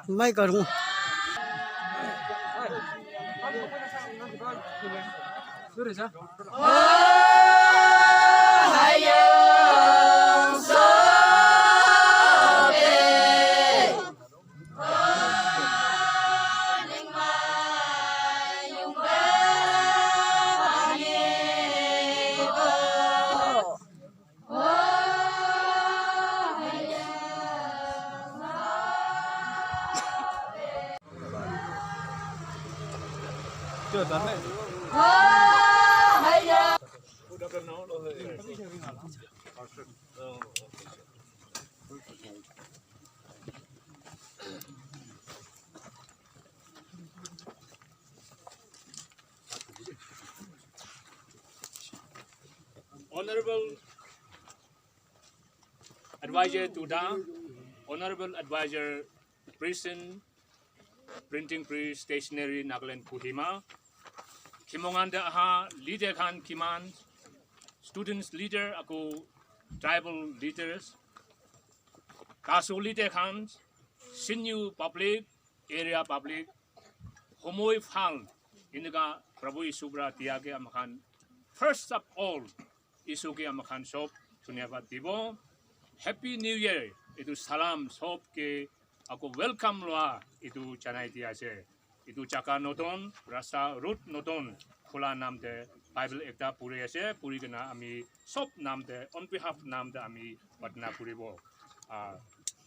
Mai cà rung. Honorable Advisor Tuda, Honorable Advisor Prison, Printing Press, Stationery, Nagaland Kohima, Kimonganda Aha, Leader Khan Kiman, Students Leader, Ako Tribal Leaders, Kasu Leader Khans, Sinu Public, Area Public, Homoy Fang, Inaga Prabhu Subra Tiage Amakan, first of all, Isuki Amakan Shop, Sunyabat Dibo, Happy New Year, itu salam shop ke aku welcome loa itu chanai tiase, itu caka noton, rasa root noton, khula nam de Bible ekta puri ase, puri kena ami shop nam de on behalf nam de ami patna puri bo.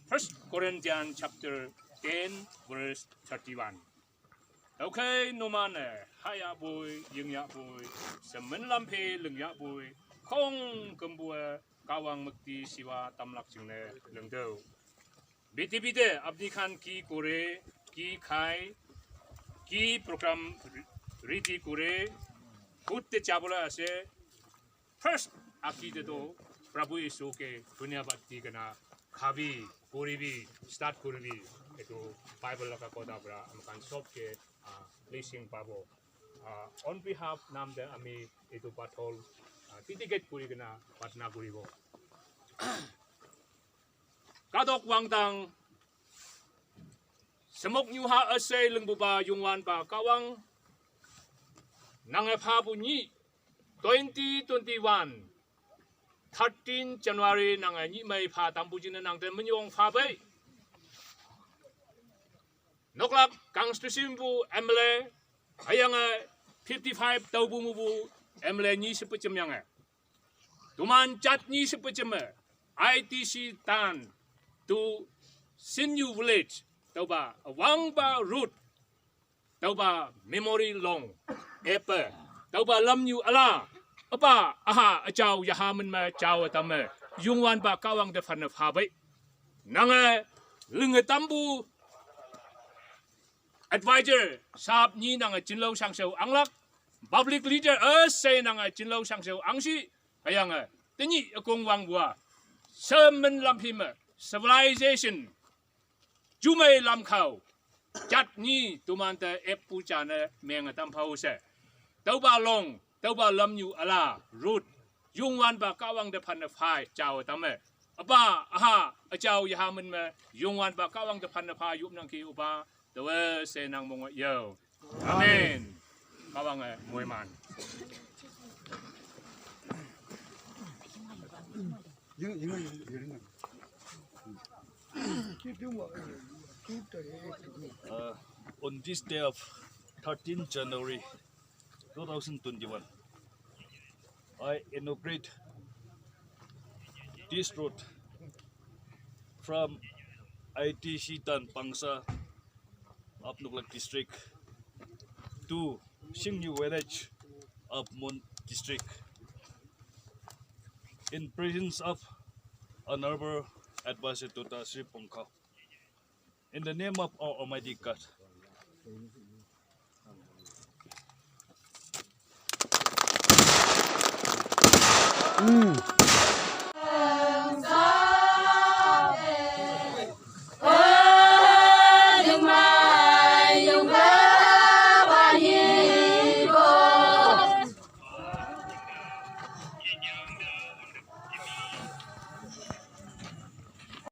First Corinthians chapter 10 verse 31. Okay, no man, haya boy, yung ya boy, semen lampe leng ya boy, kong kembua kawang mekti siwa tamlak jingne lengdo. Bete bete abdi khan ki kore, ki khai, ki program riti kore, kutte chabola ase. First aki de do Prabhu Yesu ke dunia batti kana khabi, koribi, start koribi. Itu Bible laka koda bra amkan shop ke blessing pabo. On behalf nam de ami itu pathol titikет kuri kena patna kuri bo. Kadok wangtang semok nyuha ase lengbuba yungwan ba kawang nangepa bunyi 2021 13 January nang nyi mai pha tambujin nang te menyong pha bai noklak constitution MLA ayang 55 taubu mubu MLA ni sepecem yang tuman chat ni sepecem ITC tan to Sinu village tauba wangba route tauba memory long epe tauba lamnyu ala apa aha achau yahamen ma chau tame yungwan ba kawang de fan pha bai nang lenge tambu advisor sab ni nang jinlo sangseu anglak public leader say nang jinlo sangseu angsi ayang teni akong wang bua semen lampim civilization jumai lam khau chat ni tumanta epu chana meng tam phau se tauba long tauba lamnyu ala root yungwan ba kawang de phan phai chao tame apa aha achao yahamen ma yungwan ba kawang de phan phai yup nang ki upa dewe se nang mong yo amen kawang moiman on this day of 13 January 2021, I inaugurate this road from ITC Tan Pangsa of Nuklak district to Singyu village of Mun District. In presence of Honorable Advisor Dr. Sri Pongkao. In the name of our Almighty God.